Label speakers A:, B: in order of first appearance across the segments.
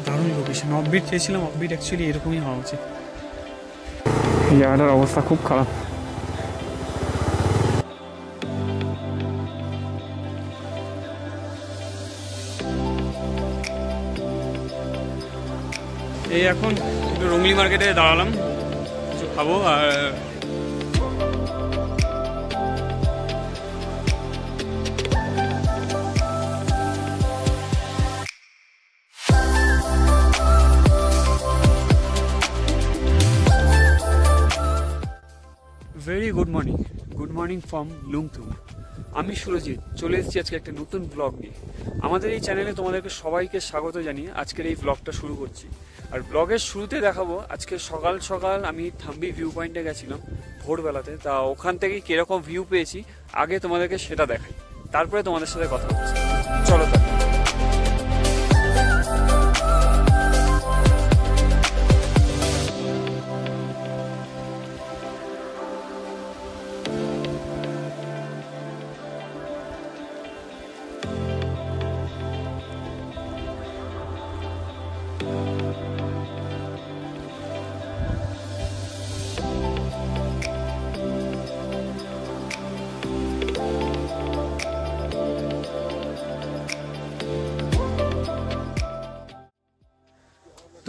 A: দারুণ location. Offbeat চেয়েছিলাম, offbeat actually এরকমই হওয়া উচিত।
B: এই জায়গাটার অবস্থা খুব খারাপ।
A: এই এখন একটু রংলি মার্কেটে দাঁড়ালাম, কিছু খাবো। আর very good morning from Lungthung. আমি সুরজিৎ চলে এসেছি আজকে একটা নতুন ব্লগ নিয়ে। আমাদের এই চ্যানেলে তোমাদেরকে সবাইকে স্বাগত জানিয়ে আজকের এই ব্লগটা শুরু করছি। আর ব্লগের শুরুতে দেখাবো আজকে সকাল সকাল আমি থাম্বি ভিউ পয়েন্টে গেছিলাম ভোরবেলাতে। তা ওখান থেকে কীরকম ভিউ পেয়েছি আগে তোমাদেরকে সেটা দেখাই, তারপরে তোমাদের সাথে কথা হচ্ছে। চলো তাহলে।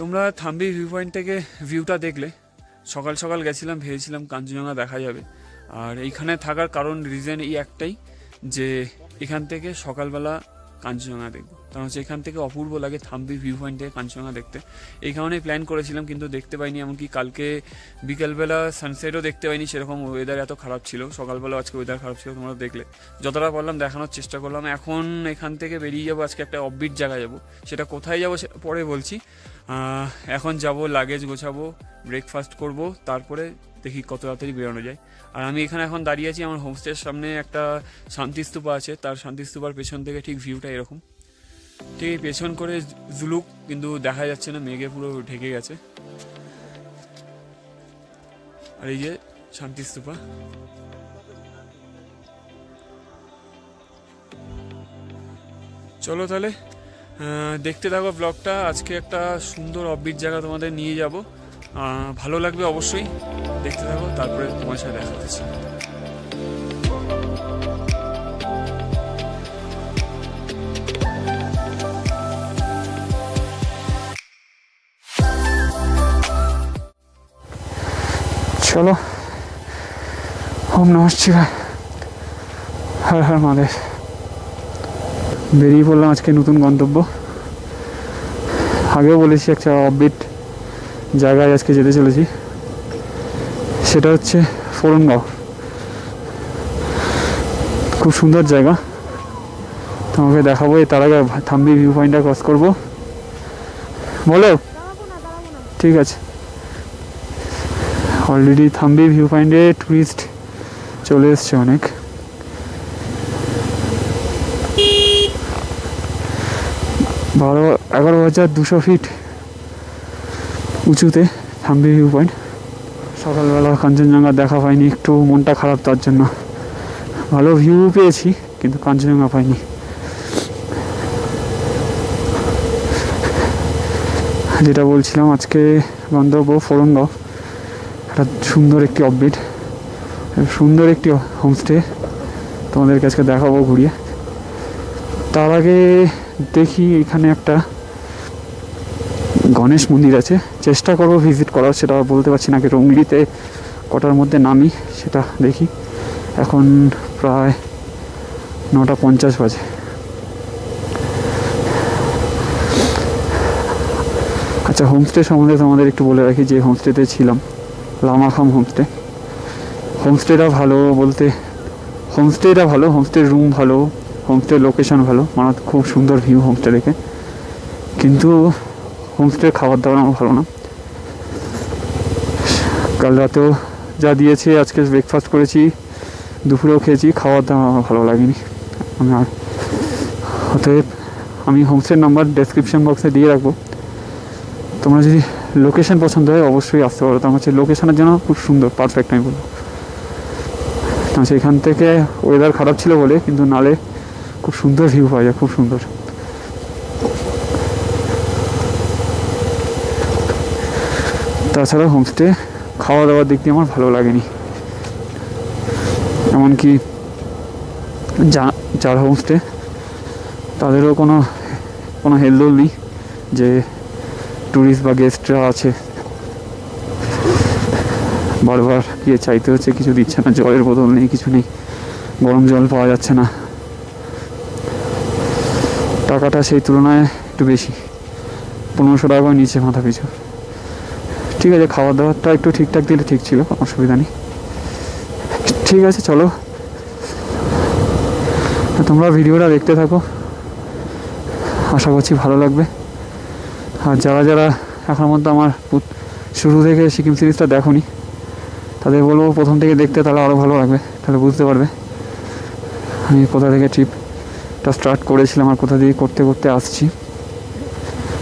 A: তোমরা থাম্বি ভিউ পয়েন্ট থেকে ভিউটা দেখলে। সকাল সকাল গেছিলাম, ভেবেছিলাম কাঞ্চনজঙ্ঘা দেখা যাবে। আর এইখানে থাকার কারণ রিজন এই একটাই যে এখান থেকে সকালবেলা কাঞ্চনজঙ্ঘা দেখবো। কারণ হচ্ছে এখান থেকে অপূর্ব লাগে থাম্বি ভিউ পয়েন্ট থেকে কাঞ্চনজঙ্ঘা দেখতে। এই কারণেই প্ল্যান করেছিলাম, কিন্তু দেখতে পাইনি। এমনকি কালকে বিকেলবেলা সানসেটও দেখতে পাইনি, সেরকম ওয়েদার এত খারাপ ছিল। সকালবেলা আজকে ওয়েদার খারাপ ছিল, তোমরা দেখলে। যতটা পারলাম দেখানোর চেষ্টা করলাম। এখন এখান থেকে বেরিয়ে যাবো, আজকে একটা অফবিট জায়গায় যাবো। সেটা কোথায় যাবো পরে বলছি। এখন যাব, লাগেজ গোছাবো, ব্রেকফাস্ট করব, তারপরে দেখি কত তাড়াতাড়ি বেরোনো যায়। আর আমি এখানে এখন দাঁড়িয়ে আছি, আমার হোমস্টের সামনে একটা শান্তিস্তূপা আছে। তার শান্তিস্তূপার পেছন থেকে ঠিক ভিউটা এরকম। ঠিক এই পেছন করে জুলুক, কিন্তু দেখা যাচ্ছে না, মেঘে পুরো ঢেকে গেছে। আর এই যে শান্তিস্তূপা। চলো তাহলে দেখতে থাকো ব্লগটা। আজকে একটা সুন্দর অফবিট জায়গা তোমাদের নিয়ে যাব, ভালো লাগবে অবশ্যই। দেখতে থাকো, তারপরে তোমার সাথে দেখা হচ্ছে।
B: চলো, ওম নমঃ শিবায়, হর হর মহাদেব। বেরিয়ে পড়লাম আজকে নতুন গন্তব্য। আগেও বলেছি একটা অফবিট জায়গায় আজকে যেতে চলেছি, সেটা হচ্ছে ফোরনগাঁও। খুব সুন্দর জায়গা, তোমাকে দেখাবো। তার আগে থাম্বি ভিউ পয়েন্টটা ক্রস করবো। বলো, ঠিক আছে। অলরেডি থাম্বি ভিউ পয়েন্টে টুরিস্ট চলে এসছে অনেক। 11,200 ফিট উঁচুতে থাম্বি ভিউ পয়েন্ট। সকালবেলা কাঞ্চনজঙ্ঘা দেখা পাইনি, একটু মনটা খারাপ। তার জন্য ভালো ভিউ পেয়েছি, কিন্তু কাঞ্চনজঙ্ঘা পাইনি। যেটা বলছিলাম, আজকে গন্তব্য ফোরনগাঁও। একটা সুন্দর একটি অফবিট, সুন্দর একটি হোমস্টে তোমাদেরকে আজকে দেখাবো ঘুরিয়ে। তার আগে দেখি, এখানে একটা গণেশ মন্দির আছে, চেষ্টা করবো ভিজিট করার। সেটা বলতে পারছি না, রংলিতে কটার মধ্যে নামি সেটা দেখি। এখন প্রায় 9:50 বাজে। আচ্ছা, হোমস্টে সম্বন্ধে তোমাদের একটু বলে রাখি। যে হোমস্টেতে ছিলাম, লামাখাম হোমস্টে। হোমস্টেটা ভালো বলতে, হোমস্টেটা ভালো, হোমস্টের রুম ভালো, হোমস্টের লোকেশন ভালো, মানে খুব সুন্দর ভিউ হোমস্টে দেখে। কিন্তু হোমস্টের খাবার দাবার আমার ভালো না। কাল রাতেও যা দিয়েছে, আজকে ব্রেকফাস্ট করেছি, দুপুরেও খেয়েছি, খাবার দাবার আমার ভালো লাগেনি। অতএব আমি হোমস্টের নাম্বার ডেসক্রিপশন বক্সে দিয়ে রাখবো। তোমরা যদি লোকেশন পছন্দ হয় অবশ্যই আসতে পারো। তোমার হচ্ছে লোকেশনের জন্য খুব সুন্দর, পারফেক্ট আমি বলবো। সেখান থেকে ওয়েদার খারাপ ছিল বলে, কিন্তু নালে খুব সুন্দর ভিউ পাওয়া যায়, খুব সুন্দর। তাছাড়া হোমস্টে খাওয়া দাওয়ার দিক দিয়ে আমার ভালো লাগেনি। এমনকি যার হোমস্টে তাদেরও কোনো হেলদোল নেই যে ট্যুরিস্ট বা গেস্টরা আছে বারবার গিয়ে চাইতে হচ্ছে, কিছু দিচ্ছে না, জলের বোতল নেই, কিছু নেই, গরম জল পাওয়া যাচ্ছে না। টাকাটা সেই তুলনায় একটু বেশি, 1500 টাকা নিচে মাথা পিছু। ঠিক আছে, খাওয়া দাওয়াটা একটু ঠিকঠাক দিলে ঠিক ছিল, কোনো অসুবিধা নেই। ঠিক আছে, চলো তোমরা ভিডিওটা দেখতে থাকো, আশা করছি ভালো লাগবে। আর যারা যারা এখনো মধ্যে আমার শুরু থেকে সিকিম সিরিজটা দেখোনি তাদের বলবো প্রথম থেকে দেখতে, তাহলে আরও ভালো লাগবে, তাহলে বুঝতে পারবে আমি কোথা থেকে ট্রিপটা স্টার্ট করেছিলাম আর কোথা দিয়ে করতে করতে আসছি,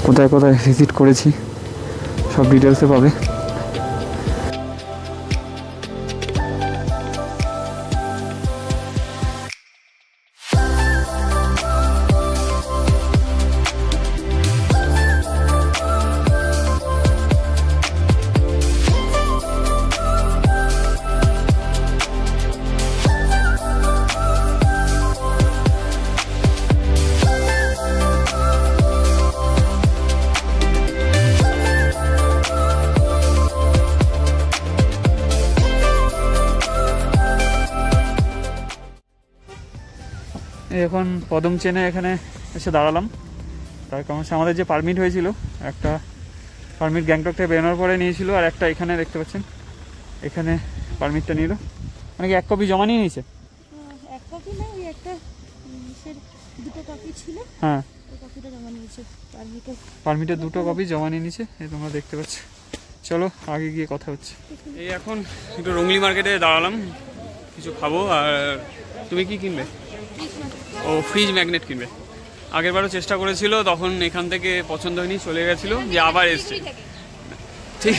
B: কোথায় কোথায় ভিজিট করেছি, সব ডিটেলসে পাবে। এখন পদম চেনে এখানে এসে দাঁড়ালাম, তার কারণ হচ্ছে আমাদের যে পারমিট হয়েছিল, একটা পারমিট গ্যাংটক থেকে বেরোনোর পরে নিয়েছিল, আর একটা এখানে দেখতে পাচ্ছেন এখানে পারমিটটা নিল। মানে কি এক কপি জমা নিয়ে নিয়েছে?
C: এক কপি না, ওই একটা দুটো কপি ছিল,
B: হ্যাঁ
C: ওই কপিটা জমা নিয়েছে
B: পারমিটের দুটো কপি জমা নিয়ে নিয়েছে, এই তোমরা দেখতে পাচ্ছ। চলো আগে গিয়ে কথা হচ্ছে।
A: এই এখন একটু রংলি মার্কেটে দাঁড়ালাম, কিছু খাবো। আর তুমি কি কিনবে? ও ফ্রিজ ম্যাগনেট কিনবে। আগেরবারও চেষ্টা করেছিল, তখন এখান থেকে পছন্দ হয়নি, চলে গেছিল, যে আবার এসছে। ঠিক,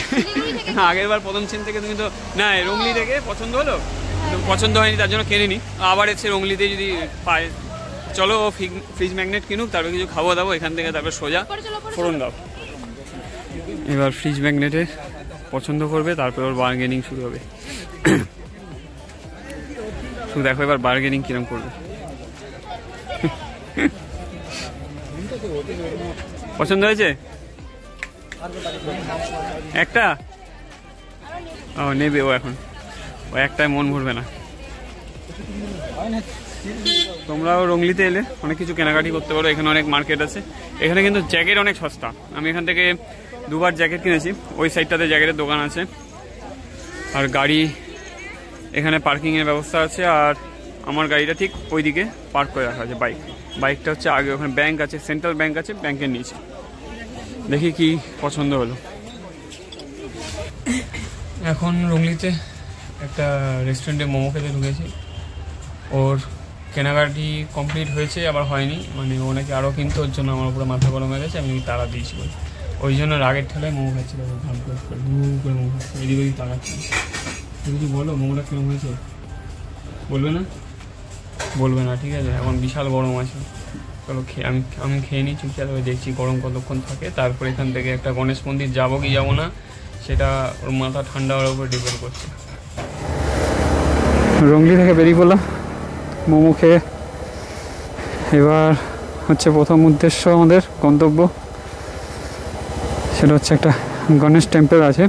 A: আগেরবার প্রথম চেন থেকে তুমি তো না, রংলি থেকে পছন্দ হলো, পছন্দ হয়নি তার জন্য কিনিনি, আবার এসছে রংলিতে যদি পায়। চলো ও ফ্রিজ ম্যাগনেট কিনুক, তারপরে কিছু খাবো দাবো এখান থেকে, তারপরে সোজা ফোড়ন দাও। এবার ফ্রিজ ম্যাগনেটে পছন্দ করবে, তারপর ওর বার্গেনিং শুরু হবে। শুধু দেখো এবার বার্গেনিং কিরম করবে। পছন্দ হয়েছে একটা? ও নেবে ও, এখন ও একটাই মন ভরবে না। তোমরাও রংলিতে এলে অনেক কিছু কেনাকাটি করতে পারো, এখানে অনেক মার্কেট আছে। এখানে কিন্তু জ্যাকেট অনেক সস্তা, আমি এখান থেকে দুবার জ্যাকেট কিনেছি। ওই সাইডটাতে জ্যাকেটের দোকান আছে, আর গাড়ি এখানে পার্কিংয়ের ব্যবস্থা আছে। আর আমার গাড়িটা ঠিক ওইদিকে পার্ক করে রাখা আছে, বাইকটা হচ্ছে আগে, ওখানে ব্যাংক আছে, সেন্ট্রাল ব্যাংক আছে, ব্যাংকের নিচে। দেখি কি পছন্দ হলো। এখন রংলিতে একটা রেস্টুরেন্টে মোমো খেতে ঢুকেছি। ওর কেনাকাটি কমপ্লিট হয়েছে, আবার হয়নি, মানে ও নাকি আরও কিনতে, ওর জন্য আমার উপরে মাথা গরম হয়ে গেছে। আমি তাড়া দিয়েছি বলে, ওই জন্য রাগের ঠেলায় মোমো খাচ্ছিল, ভালো করে মোমো খাচ্ছে, এদিকে ওই তাড়াচ্ছি। তুমি কিছু বলো, মোমোটা কিরম হয়েছে? বলবে না? বলবে না, ঠিক আছে। এখন বিশাল গরম আছে, চলো আমি খেয়ে নিই চুপচাপ, দেখছি গরম কতক্ষণ থাকে। তারপর এখান থেকে একটা গণেশ মন্দির যাবো কি যাবো না, সেটা ওর মাথা ঠান্ডা হওয়ার উপর ডিপেন্ড করছে।
B: রংলি থেকে বেরিয়ে পড়লাম মোমো খেয়ে। এবার হচ্ছে প্রথম উদ্দেশ্য, আমাদের গন্তব্য, সেটা হচ্ছে একটা গণেশ টেম্পল আছে,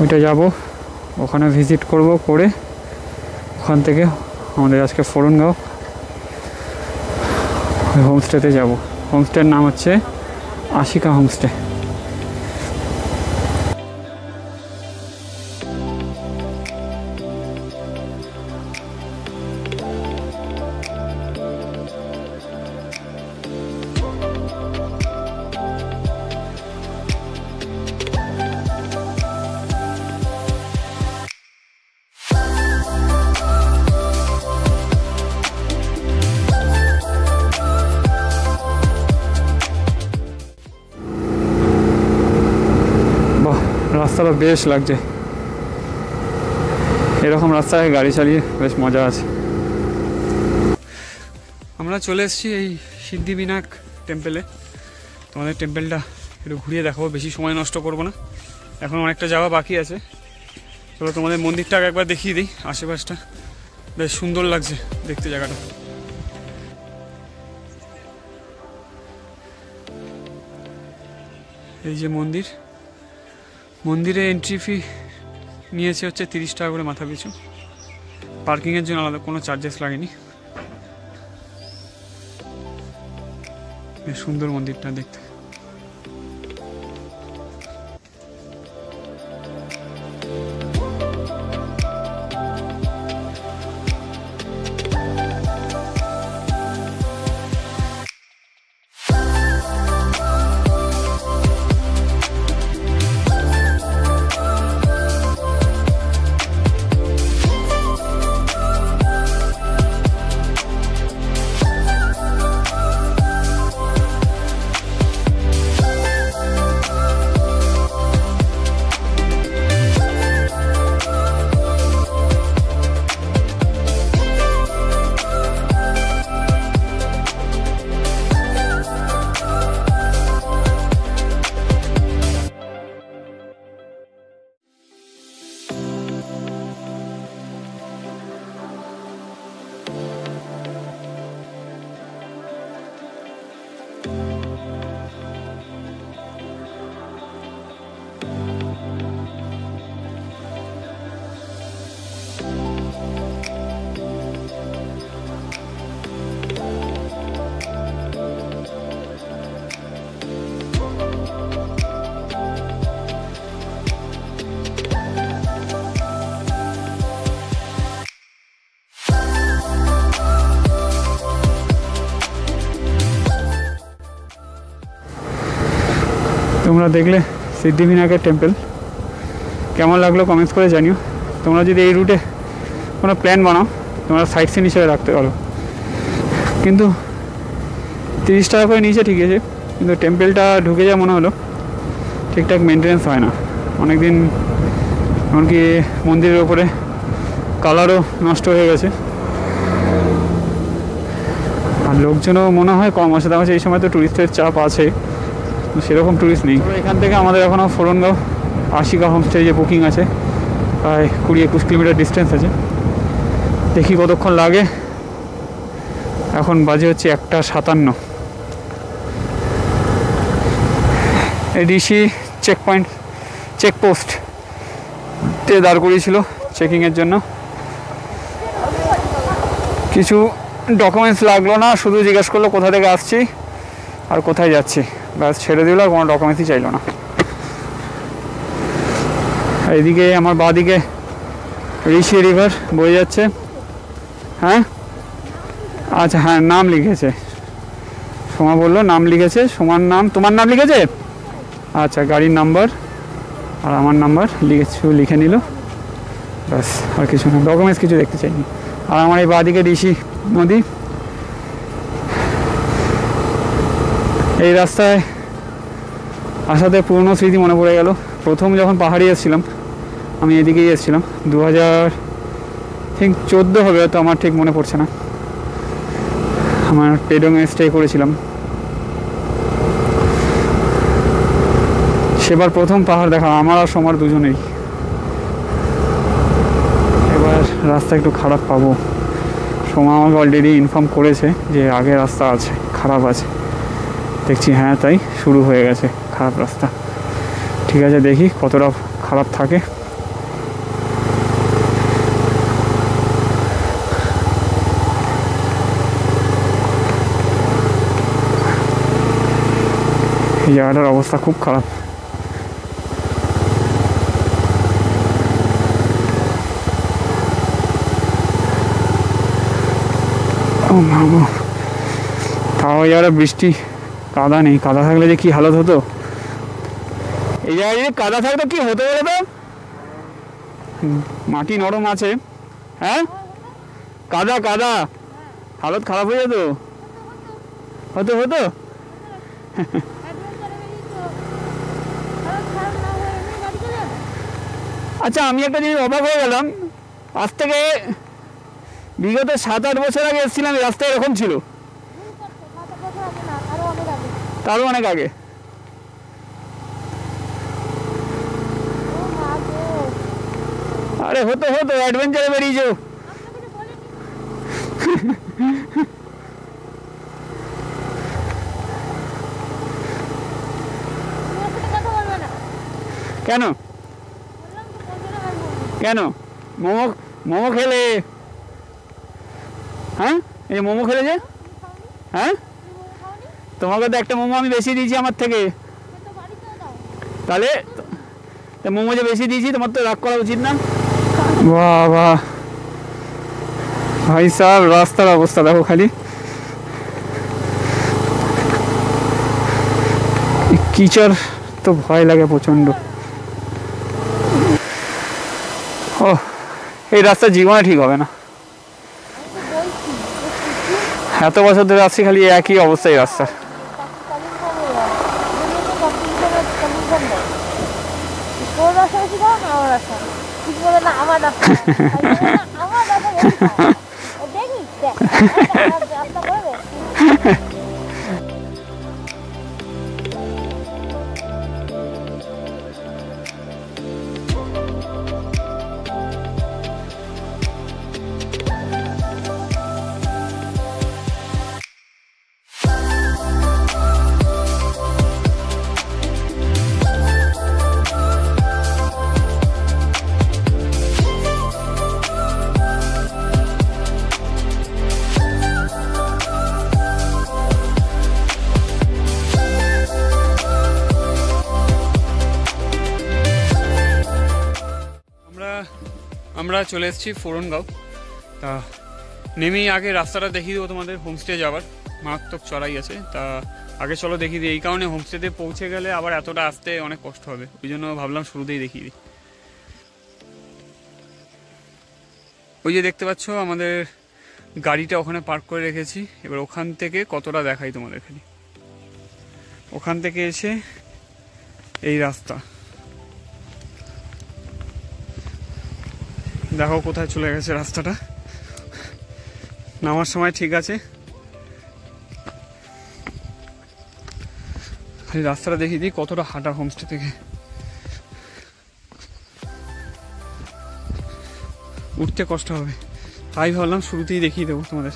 B: ওইটা যাব, ওখানে ভিজিট করব, করে ওখান থেকে আমাদের আজকে ফোরনগাঁও হোমস্টেতে যাব। হোমস্টের নাম হচ্ছে আশিকা হোমস্টে। রাস্তাটা বেশ লাগছে, এরকম রাস্তায় গাড়ি চালিয়ে বেশ মজা আছে। আমরা চলে এসেছি এই সিদ্ধিবিনায়ক টেম্পেলে। তোমাদের টেম্পেলটা
A: একটু ঘুরিয়ে দেখাবো, বেশি সময় নষ্ট করবো না, এখন অনেকটা যাওয়া বাকি আছে। চলো তোমাদের মন্দিরটা একবার দেখিয়ে দিই, আশেপাশটা বেশ সুন্দর লাগছে দেখতে জায়গাটা। এই যে মন্দির, মন্দিরে এন্ট্রি ফি নিয়েছে হচ্ছে 30 টাকা করে মাথা পিছু, পার্কিংয়ের জন্য আলাদা কোনো চার্জেস লাগেনি। বেশ সুন্দর মন্দিরটা দেখতে। তোমরা দেখলে সিদ্ধিবিনায়কের টেম্পল, কেমন লাগলো কমেন্টস করে জানিও। তোমরা যদি এই রুটে কোনো প্ল্যান বানাও তোমরা সাইট সিন হিসেবে রাখতে পারো, কিন্তু 30 টাকা করে নিয়েছে ঠিক আছে, কিন্তু টেম্পলটা ঢুকে যা মনে হলো ঠিকঠাক মেনটেন্যান্স হয় না অনেক দিন, এমনকি মন্দিরের ওপরে কালারও নষ্ট হয়ে গেছে, আর লোকজনও মনে হয় কম আসে। তার এই সময় তো টুরিস্টের চাপ আছে, সেরকম টুরিস্ট নেই। এখান থেকে আমাদের এখনও ফোরনগাঁও আশিকা হোমস্টে যে বুকিং আছে, প্রায় 20-21 কিলোমিটার ডিস্টেন্স আছে, দেখি কতক্ষণ লাগে। এখন বাজে হচ্ছে 1:57। এডিসি চেকপোস্টে দাঁড় করিয়েছিল চেকিংয়ের জন্য, কিছু ডকুমেন্টস লাগলো না, শুধু জিজ্ঞেস করলো কোথা থেকে আসছি আর কোথায় যাচ্ছি, ব্যাস ছেড়ে দিল, আর কোনো ডকুমেন্টসই চাইলো না। এইদিকে আমার বাঁদিকে ঋষি রিভার বয়ে যাচ্ছে। হ্যাঁ আচ্ছা, হ্যাঁ নাম লিখেছে, সোমা বললো নাম লিখেছে, সোমার নাম, তোমার নাম লিখেছে, আচ্ছা গাড়ির নাম্বার আর আমার নাম্বার লিখে নিল, ব্যাস আর কিছু না, ডকুমেন্টস কিছু দেখতে চাইনি। আর আমার এই বাঁদিকে ঋষি নদী। এই রাস্তায় আসাতে পুরনো স্মৃতি মনে পড়ে গেল। প্রথম যখন পাহাড়ি এসেছিলাম আমি এদিকেই এসেছিলাম, 2014 হবে হয়তো, আমার ঠিক মনে পড়ছে না, আমার পেডংয়ে স্টে করেছিলাম। সেবার প্রথম পাহাড় দেখা আমার আর সোমার দুজনেই। এবার রাস্তা একটু খারাপ পাবো, সোমা আমাকে অলরেডি ইনফর্ম করেছে যে আগে রাস্তা আছে, খারাপ আছে। দেখছি হ্যাঁ তাই শুরু হয়ে গেছে খারাপ রাস্তা। ঠিক আছে, দেখি কতটা খারাপ থাকে। এই জায়গাটার অবস্থা খুব খারাপ। তাও এই জায়গাটা বৃষ্টি, কাদা নেই, কাদা থাকলে যে কি হালত হতো। এই জায়গায় যদি কাদা থাকতো কি হতে বলে তো, মাটি নরম আছে, হ্যাঁ কাদা কাদা হালত খারাপ হয়ে যেত, হতো হতো। আচ্ছা আমি একটা জিনিস অবাক হয়ে গেলাম, আজ থেকে বিগত 7-8 বছর আগে এসেছিলাম, রাস্তা এরকম ছিল, তারও অনেক আগে।
B: আরে হতো অ্যাডভেঞ্চারে বেরিয়েছো। কেন কেন মোমো মোমো খেলে? হ্যাঁ এই মোমো খেলে যে, হ্যাঁ তোমাকে তো একটা মোমো আমি বেশি দিয়েছি আমার থেকে, তাহলে মোমো যে বেশি দিয়েছি তোমার তো রাগ করা উচিত না? বাহ বাহ ভাই সাহেব, রাস্তার অবস্থা দেখো খালি, কিচড় তো ভয় লাগে প্রচন্ড। ও এই রাস্তা জীবনে ঠিক হবে না, এত বছর ধরে আসছি খালি একই অবস্থা এই রাস্তার।
A: আমরা চলে এসেছি ফোরনগাঁও। তা নেমেই আগে রাস্তাটা দেখিয়ে দেবো তোমাদের হোমস্টে যাওয়ার, মারাত্মক চড়াই আছে। তা আগে চলো দেখিয়ে দিই, এই কারণে হোমস্টেতে পৌঁছে গেলে আবার এতটা আসতে অনেক কষ্ট হবে, ওই জন্য ভাবলাম শুরুতেই দেখিয়ে দিই। ওই যে দেখতে পাচ্ছ আমাদের গাড়িটা ওখানে পার্ক করে রেখেছি, এবার ওখান থেকে কতটা দেখাই তোমাদের খালি। ওখান থেকে এসে এই রাস্তা দেখো কোথায় চলে গেছে রাস্তাটা, নামার সময় ঠিক আছে, খালি রাস্তাটা দেখিয়ে দিই কতটা হাঁটা হোমস্টে থেকে। উঠতে কষ্ট হবে, তাই ভাবলাম শুরুতেই দেখিয়ে দেবো তোমাদের।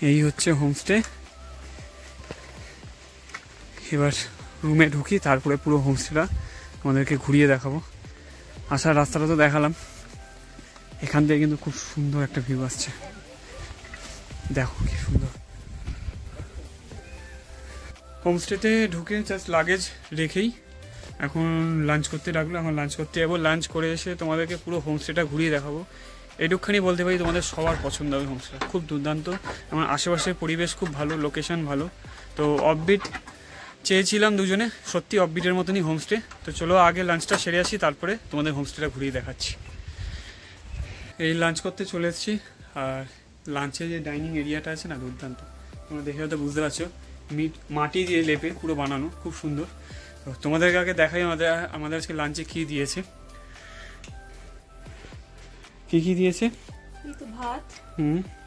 A: এই হচ্ছে হোমস্টে, এবার রুমে ঢুকি, তারপরে পুরো হোমস্টেটা আমাদেরকে ঘুরিয়ে দেখাবো। আসার রাস্তাটা তো দেখালাম, এখান থেকে কিন্তু খুব সুন্দর একটা ভিউ আসছে, দেখো কি সুন্দর। হোমস্টেতে ঢুকে জাস্ট লাগেজ রেখেই এখন লাঞ্চ করতে ডাকলো, এখন লাঞ্চ করতে যাবো। লাঞ্চ করে এসে তোমাদেরকে পুরো হোমস্টেটা ঘুরিয়ে দেখাবো। এইটুকখানি বলতে পারি তোমাদের সবার পছন্দ হবে হোমস্টে, খুব দুর্দান্ত। আমার আশেপাশের পরিবেশ খুব ভালো, লোকেশন ভালো। তো অফবিট চেয়েছিলাম দুজনে, সত্যি অফবিটের মতনই হোমস্টে। তো চলো আগে লাঞ্চটা সেরে আসি, তারপরে তোমাদের হোমস্টেটা ঘুরিয়ে দেখাচ্ছি। এই লাঞ্চ করতে চলে এসেছি, আর লাঞ্চের যে ডাইনিং এরিয়াটা আছে না, দুর্দান্ত। তোমরা দেখে হয়তো বুঝতে পারছো, মাটি দিয়ে লেপে পুরো বানানো, খুব সুন্দর। তো তোমাদেরকে আগে দেখাই আমাদের আজকে লাঞ্চে কী দিয়েছে। কি কি দিয়েছে?
C: ভাত,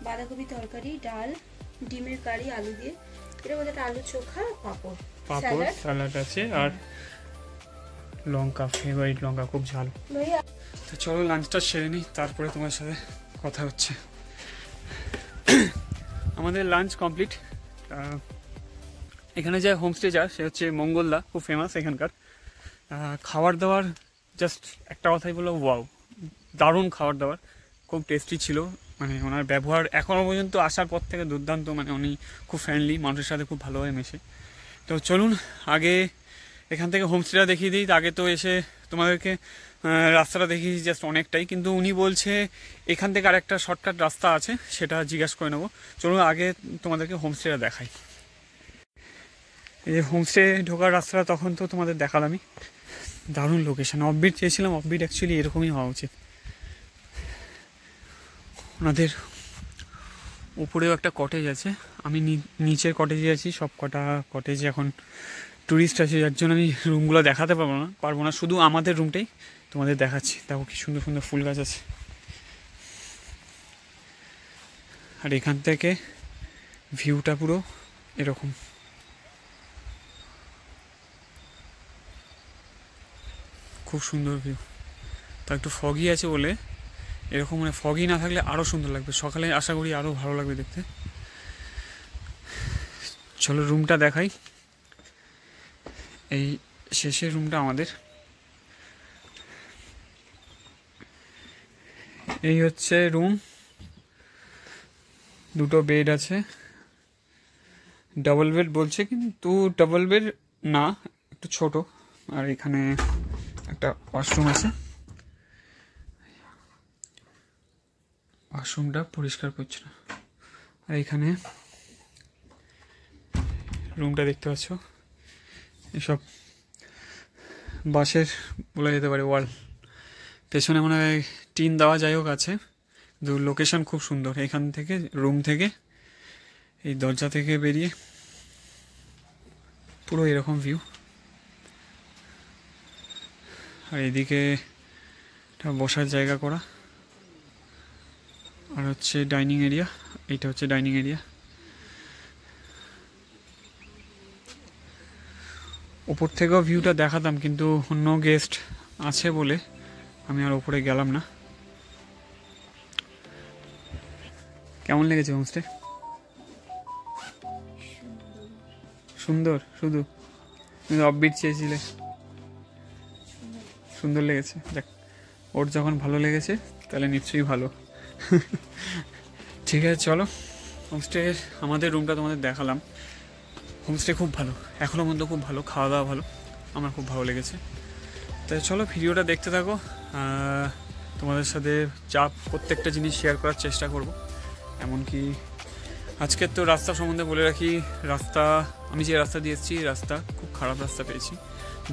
C: বাঁধাকপি তরকারি, ডাল, ডিমের কারি, আলু দিয়ে, এর মধ্যে একটা আলু চোখা, পাঁপড়,
A: স্যালাড আছে, আর লঙ্কা, ফেভারিট লঙ্কা, খুব ঝাল। তো চলো লাঞ্চটা সেরে নিই, তারপরে তোমার সাথে কথা হচ্ছে। আমাদের লাঞ্চ কমপ্লিট। এখানে যে হোমস্টে যা, সে হচ্ছে মঙ্গলদা, খুব ফেমাস এখানকার। খাবার দাবার জাস্ট একটা কথাই বলো, ওয়াও, দারুণ খাবার দাবার, খুব টেস্টি ছিল। মানে ওনার ব্যবহার এখনও পর্যন্ত আসার পর থেকে দুর্দান্ত, মানে উনি খুব ফ্রেন্ডলি, মানুষের সাথে খুব ভালোভাবে মেশে। তো চলুন আগে এখান থেকে হোমস্টেটা দেখিয়ে দিই। আগে তো এসে তোমাদেরকে রাস্তাটা দেখিয়েছি জাস্ট অনেকটাই, কিন্তু উনি বলছে এখান থেকে আরেকটা শর্টকাট রাস্তা আছে, সেটা জিজ্ঞাসা করে নেবো। চলুন আগে তোমাদেরকে হোমস্টেটা দেখাই। এই যে হোমস্টে ঢোকার রাস্তাটা তখন তো তোমাদের দেখালামই, দারুণ লোকেশন। অফবিট চেয়েছিলাম, অফবিট অ্যাকচুয়ালি এরকমই হওয়া উচিত। ওনাদের উপরেও একটা কটেজ আছে, আমি নিচের কটেজে আছি। সব কটা কটেজে এখন ট্যুরিস্ট আছে, যার জন্য আমি রুমগুলো দেখাতে পারবো না, শুধু আমাদের রুমটাই তোমাদের দেখাচ্ছি। দেখো কি সুন্দর সুন্দর ফুল গাছ আছে। আর এখান থেকে ভিউটা পুরো এরকম, খুব সুন্দর ভিউ। তা একটু ফগি আছে বলে এরকম, মানে ফগি না থাকলে আরও সুন্দর লাগবে, সকালে আশা করি আরও ভালো লাগবে দেখতে। চলো রুমটা দেখাই। এই শেষের রুমটা আমাদের। এই হচ্ছে রুম, দুটো বেড আছে, ডাবল বেড বলছে কিন্তু ডাবল বেড না, একটু ছোট। আর এখানে একটা ওয়াশরুম আছে, ওয়াশরুমটা পরিষ্কার করছে না। আর এখানে রুমটা দেখতে পাচ্ছ, এসব বাঁশের বলা যেতে পারে ওয়াল, পেছনে মনে হয় টিন দেওয়া যাই হোক আছে, কিন্তু লোকেশন খুব সুন্দর। এখান থেকে রুম থেকে এই দরজা থেকে বেরিয়ে পুরো এরকম ভিউ। আর এদিকে বসার জায়গা করা, আর হচ্ছে ডাইনিং এরিয়া, এইটা হচ্ছে ডাইনিং এরিয়া। ওপর থেকেও ভিউটা দেখাতাম, কিন্তু অন্য গেস্ট আছে বলে আমি আর ওপরে গেলাম না। কেমন লেগেছে হোমস্টে? সুন্দর, শুধু অফবিট চেয়েছিলে, সুন্দর লেগেছে। দেখ, ওর যখন ভালো লেগেছে তাহলে নিশ্চয়ই ভালো। ঠিক আছে চলো, হোমস্টে আমাদের রুমটা তোমাদের দেখালাম। হোমস্টে খুব ভালো, এখনও পর্যন্ত খুব ভালো, খাওয়া দাওয়া ভালো, আমার খুব ভালো লেগেছে। তাই চলো ভিডিওটা দেখতে থাকো, তোমাদের সাথে যা প্রত্যেকটা জিনিস শেয়ার করার চেষ্টা করব। এমনকি আজকের তো রাস্তা সম্বন্ধে বলে রাখি, রাস্তা আমি যে রাস্তা দিয়ে এসেছি, রাস্তা খুব খারাপ রাস্তা পেয়েছি।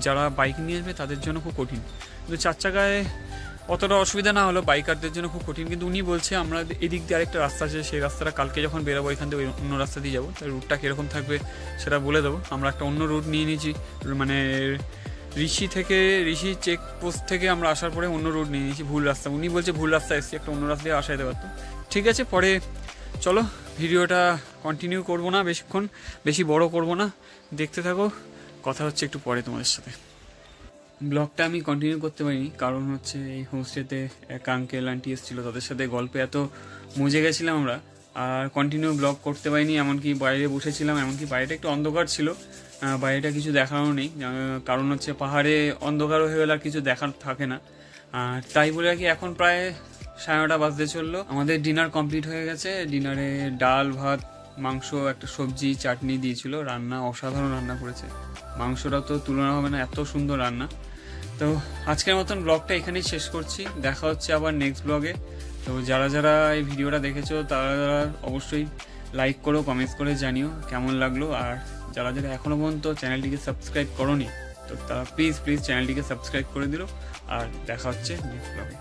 A: যারা বাইক নিয়ে আসবে তাদের জন্য খুব কঠিন, কিন্তু চার চাকায় অতটা অসুবিধা না হলো, বাইকারদের জন্য খুব কঠিন। কিন্তু উনি বলছে আমরা এদিক দিয়ে আরেকটা রাস্তা আছে, সেই রাস্তাটা কালকে যখন বেরোবো এখান থেকে অন্য রাস্তা দিয়ে যাবো, তাই রুটটা কীরকম থাকবে সেটা বলে দেবো। আমরা একটা অন্য রুট নিয়ে নিয়েছি, মানে ঋষি চেকপোস্ট থেকে আমরা আসার পরে অন্য রুট নিয়ে নিয়েছি, ভুল রাস্তা। উনি বলছে ভুল রাস্তা এসেছি, একটা অন্য রাস্তা দিয়ে আসা যেতে পারতো। ঠিক আছে, পরে চলো ভিডিওটা কন্টিনিউ করবো না, বেশিক্ষণ বেশি বড় করব না, দেখতে থাকো। কথা হচ্ছে একটু পরে তোমাদের সাথে। ব্লগটা আমি কন্টিনিউ করতে পারিনি, কারণ হচ্ছে এই হোমস্টেতে এক আঙ্কেল আন্টি এসেছিলো, তাদের সাথে গল্পে এত মজে গেছিলাম আমরা, আর কন্টিনিউ ব্লগ করতে পারিনি। এমনকি বাইরে বসেছিলাম, এমনকি বাইরেটা একটু অন্ধকার ছিল, বাইরেটা কিছু দেখানো নেই, কারণ হচ্ছে পাহাড়ে অন্ধকার হয়ে গেলে আর কিছু দেখার থাকে না। তাই বলে আর কি, এখন প্রায় 9:30 বাজতে চললো। আমাদের ডিনার কমপ্লিট হয়ে গেছে। ডিনারে ডাল, ভাত, মাংস, একটা সবজি, চাটনি দিয়েছিল। রান্না অসাধারণ রান্না করেছে, মাংসটা তো তুলনা হবে না, এত সুন্দর রান্না। তো আজকের মতন ব্লগটা এখানেই শেষ করছি, দেখা হচ্ছে আবার নেক্সট ব্লগে। তো যারা যারা এই ভিডিওটা দেখেছো তারা অবশ্যই লাইক করো, কমেন্টস করে জানিও কেমন লাগলো। আর যারা যারা এখনও পর্যন্ত চ্যানেলটিকে সাবস্ক্রাইব করোনি, তো তারা প্লিজ চ্যানেলটিকে সাবস্ক্রাইব করে দিল। আর দেখা হচ্ছে নেক্সট ব্লগে।